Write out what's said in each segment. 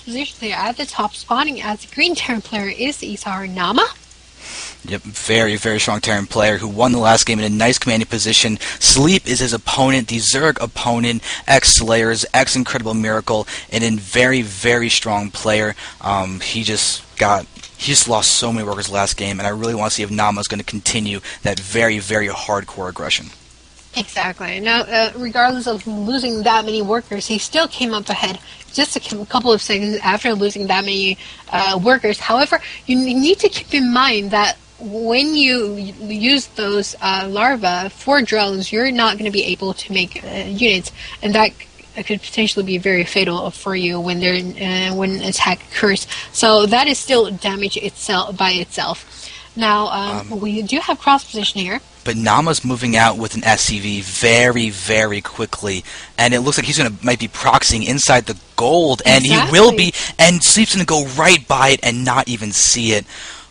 positions here at the top, spawning as the green Terran player is eSahara.Naama. Yep, very, very strong Terran player who won the last game in a nice commanding position. Sleep is his opponent, the Zerg opponent, ex-Slayers, ex-Incredible Miracle, and a very, very strong player. He just lost so many workers last game, and I really want to see if Naama is going to continue that very, very hardcore aggression. Exactly. Now, regardless of losing that many workers, he still came up ahead just a couple of seconds after losing that many workers. However, you need to keep in mind that when you use those larvae for drones, you're not going to be able to make units, and that could potentially be very fatal for you when when an attack occurs. So that is still damage itself by itself. Now, we do have cross position here. But Naama's moving out with an SCV very, very quickly, and it looks like he's might be proxying inside the gold, and Exactly. he will be, and Sleep's going to go right by it and not even see it.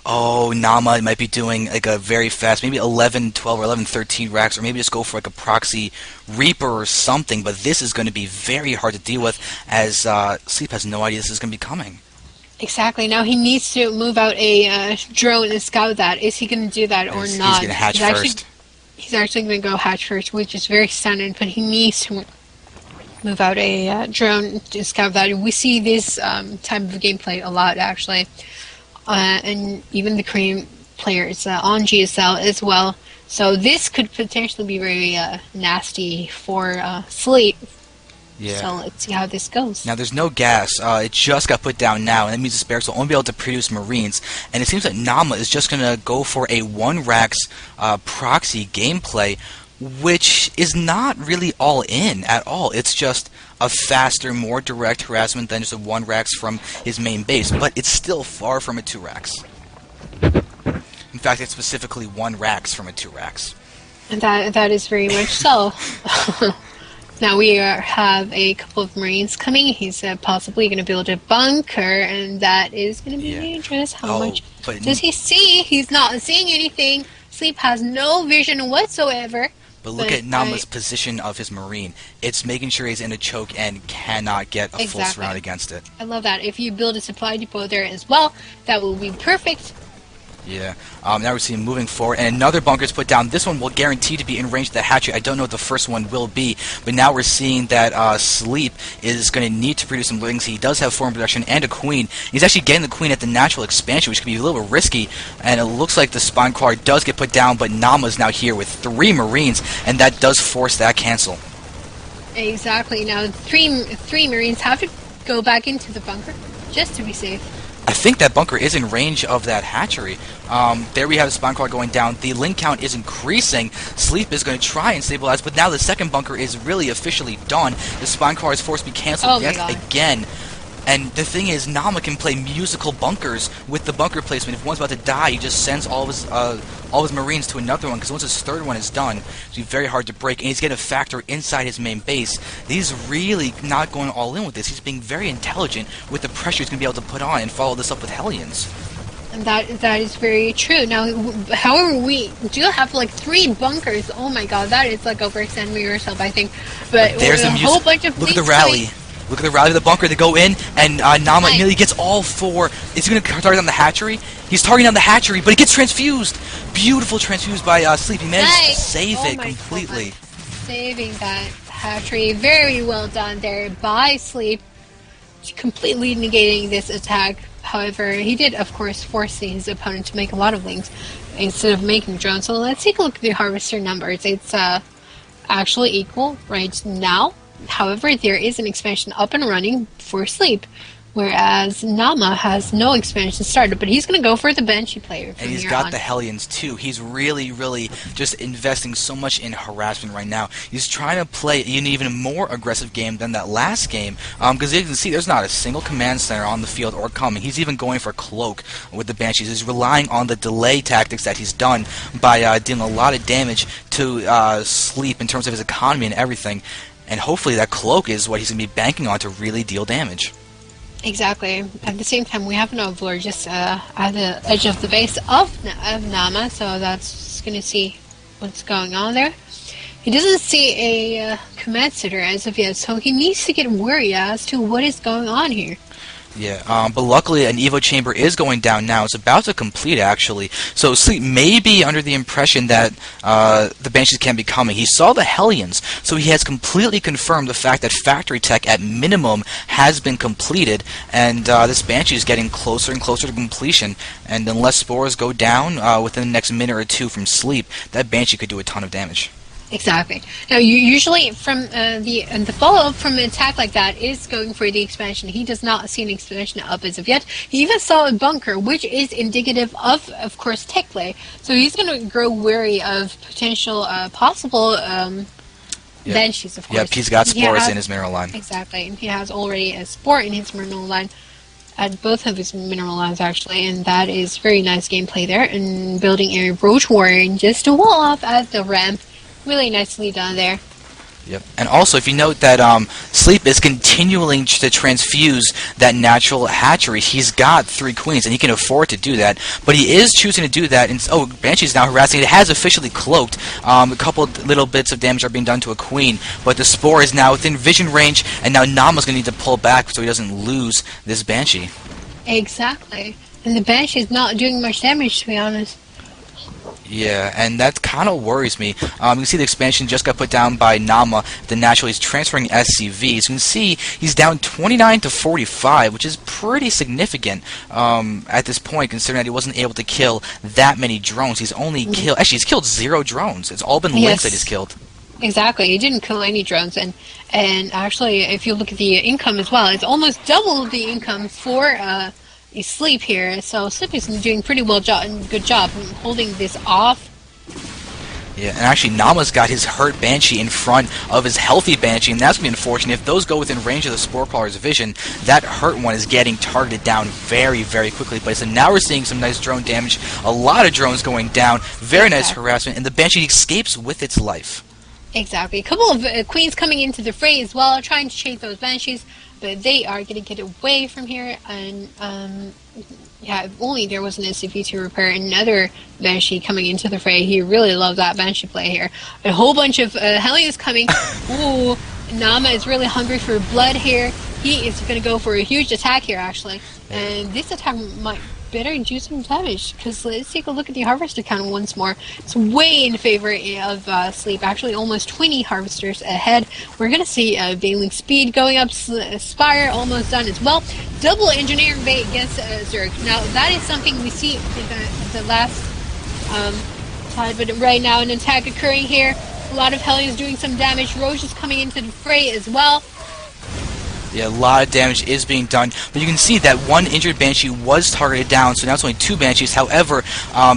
Oh, Naama might be doing like a very fast, maybe 11, 12, or 11, 13 racks, or maybe just go for like a proxy Reaper or something, but this is going to be very hard to deal with, as Sleep has no idea this is going to be coming. Exactly. Now he needs to move out a drone and scout that. Is he going to do that or He's not? going to hatch first. He's actually going to go hatch first, which is very standard, but he needs to move out a drone to scout that. We see this type of gameplay a lot, actually. And even the Korean players on GSL as well. So this could potentially be very nasty for Sleep. Yeah. So let's see how this goes. Now, there's no gas. It just got put down now, and that means the Barracks will only be able to produce Marines. And it seems that Naama is just going to go for a one-racks proxy gameplay, which is not really all in at all. It's just a faster, more direct harassment than just a one-racks from his main base, but it's still far from a two-racks. In fact, it's specifically one-racks from a two-racks. And that is very much so. Now we have a couple of Marines coming. He's possibly going to build a bunker, and that is going to be dangerous. How much does he see? He's not seeing anything. Sleep has no vision whatsoever. But look at Naama's position of his Marine. It's making sure he's in a choke and cannot get a full surround against it. I love that. If you build a supply depot there as well, that will be perfect. Yeah. Now we're seeing moving forward, and another bunker is put down. This one will guarantee to be in range of the hatchery. I don't know what the first one will be, but now we're seeing that Sleep is going to need to produce some livings. He does have foreign production and a queen. He's actually getting the queen at the natural expansion, which could be a little risky, and it looks like the spawn card does get put down, but Naama's now here with 3 Marines, and that does force that cancel. Exactly. Now three Marines have to go back into the bunker just to be safe. I think that bunker is in range of that hatchery. There we have the spawn card going down. The link count is increasing. Sleep is going to try and stabilize, but now the second bunker is really officially done. The spawn card is forced to be canceled yet again. And the thing is, Naama can play musical bunkers with the bunker placement. If one's about to die, he just sends all of his Marines to another one, because once his third one is done, it's be very hard to break. And he's getting a factor inside his main base. He's really not going all in with this. He's being very intelligent with the pressure he's going to be able to put on and follow this up with Hellions. And that is very true. Now, however, we do have like 3 bunkers. Oh my god, that is like overextending yourself, I think. But there's a whole bunch of look at the rally. Look at the rally of the bunker. They go in, and Naama immediately gets all 4. Is he going to target on the hatchery? He's targeting on the hatchery, but it gets transfused. Beautiful transfused by Sleep. He managed to save it completely. Saving that hatchery. Very well done there by Sleep. Completely negating this attack. However, he did, of course, force his opponent to make a lot of links instead of making drones. So let's take a look at the harvester numbers. It's actually equal right now. However, there is an expansion up and running for Sleep, whereas Naama has no expansion started, but he's going to go for the Banshee player. And he's got the Hellions too. He's really, really just investing so much in harassment right now. He's trying to play an even more aggressive game than that last game, because you can see there's not a single command center on the field or coming. He's even going for cloak with the Banshees. He's relying on the delay tactics that he's done by dealing a lot of damage to Sleep in terms of his economy and everything. And hopefully that cloak is what he's going to be banking on to really deal damage. Exactly. At the same time, we have an Overlord just at the edge of the base of Naama, so that's going to see what's going on there. He doesn't see a command center as of yet, so he needs to get worried as to what is going on here. Yeah, but luckily an Evo chamber is going down now. It's about to complete, actually. So Sleep may be under the impression that the Banshees can be coming. He saw the Hellions, so he has completely confirmed the fact that factory tech at minimum has been completed, and this Banshee is getting closer and closer to completion. And unless spores go down within the next minute or two from Sleep, that Banshee could do a ton of damage. Exactly. Now, usually from the follow-up from an attack like that is going for the expansion. He does not see an expansion up as of yet. He even saw a bunker, which is indicative of course, tech play. So he's going to grow wary of potential, possible Banshees, of course. Yep, he's got spores in his mineral line. Exactly. He has already a spore in his mineral line. At both of his mineral lines, actually, and that is very nice gameplay there. And building a Roach Warrior just to wall off at the ramp. Really nicely done there. Yep. And also, if you note that Sleep is continuing to transfuse that natural hatchery, he's got 3 queens, and he can afford to do that. But he is choosing to do that. And Banshee's now harassing. It has officially cloaked. A couple little bits of damage are being done to a queen, but the spore is now within vision range, and now Naama's going to need to pull back so he doesn't lose this Banshee. Exactly. And the Banshee is not doing much damage, to be honest. Yeah, and that kind of worries me. You can see the expansion just got put down by Naama. The natural, he's transferring SCVs. You can see he's down 29 to 45, which is pretty significant at this point, considering that he wasn't able to kill that many drones. He's only killed, actually, he's killed 0 drones. It's all been links that he's killed. Exactly, he didn't kill any drones, and actually, if you look at the income as well, it's almost double the income for Sleep here. So Sleep is doing pretty good job holding this off. Yeah, and actually Naama's got his hurt Banshee in front of his healthy Banshee, and that's going to be unfortunate. If those go within range of the Spore Crawler's vision, that hurt one is getting targeted down very, very quickly. But so now we're seeing some nice drone damage, a lot of drones going down, very nice harassment, and the Banshee escapes with its life. Exactly. A couple of queens coming into the fray as well, trying to chase those Banshees, but they are going to get away from here, and yeah, if only there was an SCP to repair another Banshee coming into the fray. He really loved that Banshee play here. A whole bunch of Hellions coming. Ooh, Naama is really hungry for blood here. He is going to go for a huge attack here, actually, and this attack might better do some damage, because let's take a look at the harvester count once more. It's way in favor of Sleep, actually almost 20 harvesters ahead. We're going to see Veiling speed going up, Spire almost done as well. Double engineering bait against Zerg. Now that is something we see in the last side, but right now an attack occurring here. A lot of Hellions doing some damage. Roche is coming into the fray as well. Yeah, a lot of damage is being done, but you can see that one injured Banshee was targeted down, so now it's only 2 Banshees. However,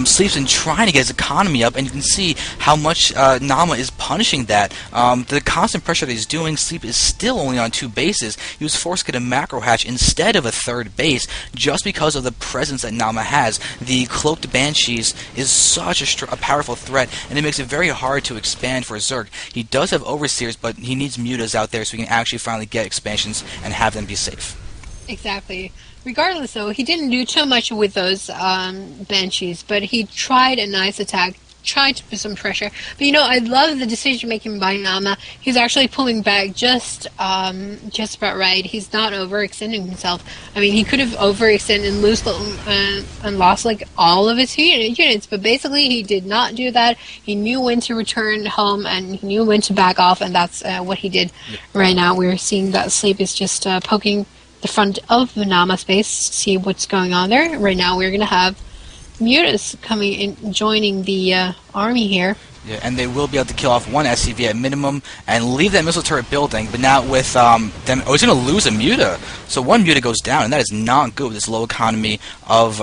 Sleep's been trying to get his economy up, and you can see how much Naama is punishing that. The constant pressure that he's doing, Sleep is still only on 2 bases. He was forced to get a macro hatch instead of a 3rd base, just because of the presence that Naama has. The cloaked Banshees is such a powerful threat, and it makes it very hard to expand for Zerg. He does have Overseers, but he needs Mutas out there so he can actually finally get expansions and have them be safe. Exactly. Regardless, though, he didn't do too much with those Banshees, but he tried a nice attack, tried to put some pressure. But you know, I love the decision making by Naama. He's actually pulling back just about right. He's not overextending himself. I mean, he could have overextended and lost like all of his units, but basically he did not do that. He knew when to return home, and he knew when to back off, and that's what he did. Right now we're seeing that Sleep is just poking the front of the Naama space, see what's going on there. Right now we're going to have Mutas coming in, joining the army here. Yeah, and they will be able to kill off 1 SCV at minimum and leave that missile turret building. But now with them, he's going to lose a Muta. So 1 Muta goes down, and that is not good with this low economy of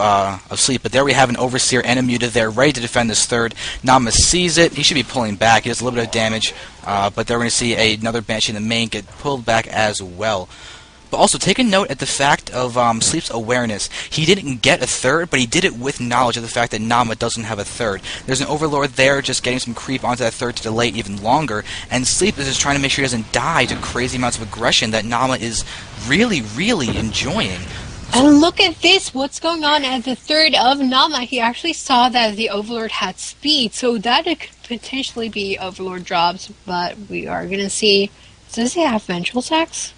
Sleep. But there we have an Overseer and a Muta there, ready to defend this 3rd. Naama sees it. He should be pulling back. He does a little bit of damage, but they're going to see another Banshee in the main get pulled back as well. But also, take a note at the fact of Sleep's awareness. He didn't get a 3rd, but he did it with knowledge of the fact that Naama doesn't have a 3rd. There's an Overlord there just getting some creep onto that 3rd to delay it even longer, and Sleep is just trying to make sure he doesn't die to crazy amounts of aggression that Naama is really, really enjoying. And look at this, what's going on at the 3rd of Naama. He actually saw that the Overlord had speed, so that it could potentially be Overlord drops, but we are going to see... Does he have Vengeful Attacks?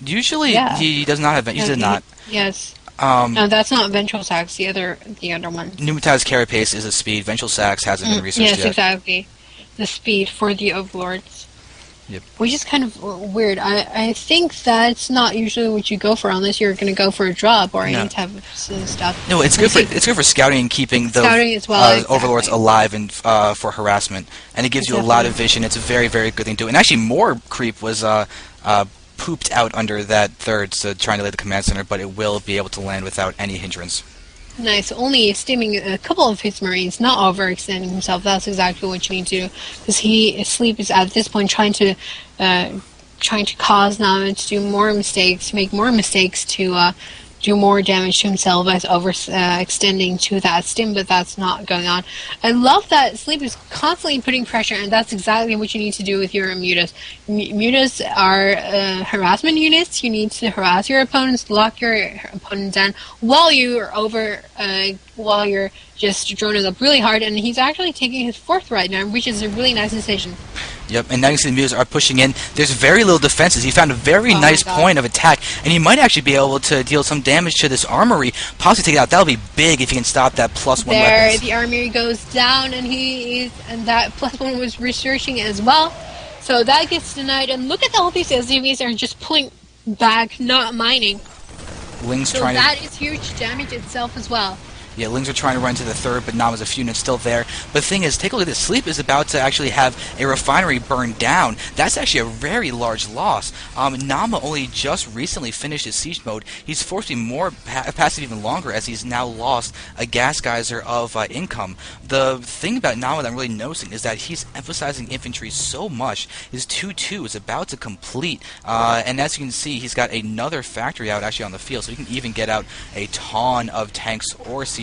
Usually he does not have. He did not. Yes. No, that's not Ventral Sax. The other one. Pneumatized Carapace is a speed. Ventral Sax hasn't been researched yes, yet. exactly. The speed for the Overlords. Yep. Which is kind of weird. I think that's not usually what you go for unless you're going to go for a drop or any type of stuff. No, it's good for scouting and keeping the as well, exactly. Overlords alive and for harassment, and it gives you a lot of vision. It's a very, very good thing to do. And actually, more creep was pooped out under that third, so trying to lay the command center, but it will be able to land without any hindrance. Nice. Only steaming a couple of his Marines, not overextending himself. That's exactly what you need to do, because Sleep is at this point trying to cause Naama to do more mistakes, make more mistakes, to do more damage to himself by overextending to that stim, but that's not going on. I love that Sleep is constantly putting pressure, and that's exactly what you need to do with your mutas. Mutas are harassment units. You need to harass your opponents, lock your opponent down while you're while you're just droning up really hard, and he's actually taking his 4th right now, which is a really nice decision. Yep, and now you see the mutas are pushing in. There's very little defenses. He found a very nice point of attack, and he might actually be able to deal some damage to this armory, possibly take it out. That'll be big if he can stop that +1 weapons. The armory goes down, and that +1 was researching as well. So that gets denied, and look at all these SUVs are just pulling back, not mining. That is huge damage itself as well. Yeah, Lings are trying to run to the 3rd, but Naama's a few units still there. But the thing is, take a look at this. Sleep is about to actually have a refinery burned down. That's actually a very large loss. Naama only just recently finished his siege mode. He's forced to be more passive even longer, as he's now lost a gas geyser of income. The thing about Naama that I'm really noticing is that he's emphasizing infantry so much. His 2-2 is about to complete, and as you can see, he's got another factory out actually on the field, so he can even get out a ton of tanks or siege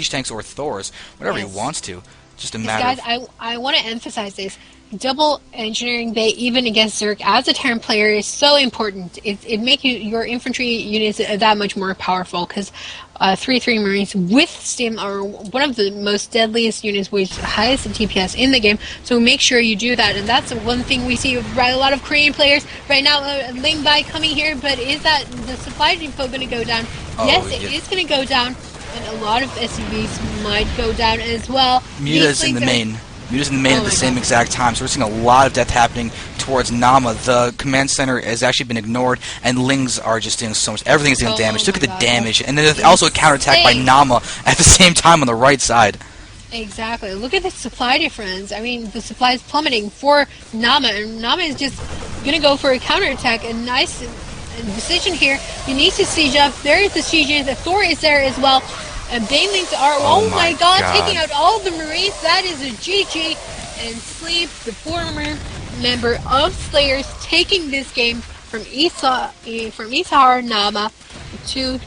tanks or Thors, whatever he wants to. Just a matter guys, I want to emphasize this. Double engineering bay, even against Zerg, as a Terran player, is so important. It makes your infantry units that much more powerful, because 3-3 Marines with Stim are one of the most deadliest units with highest DPS in the game, so make sure you do that. And that's one thing we see with a lot of Korean players right now. Ling Bai coming here, but is that the supply depot going to go down? Yes, it is going to go down. And a lot of SUVs might go down as well. Mutas in the main. Mutas in the main at the same exact time. So we're seeing a lot of death happening towards Naama. The command center has actually been ignored, and Lings are just doing so much. Everything is doing damage. Look at the damage. And then there's also a counterattack by Naama at the same time on the right side. Exactly. Look at the supply difference. I mean, the supply is plummeting for Naama, and Naama is just going to go for a counterattack. A nice decision here. You need to siege up. There is the siege. The Thor is there as well. And Banelings are, oh my god, taking out all the Marines. That is a GG. And Sleep, the former member of Slayers, taking this game from eSahara.Naama to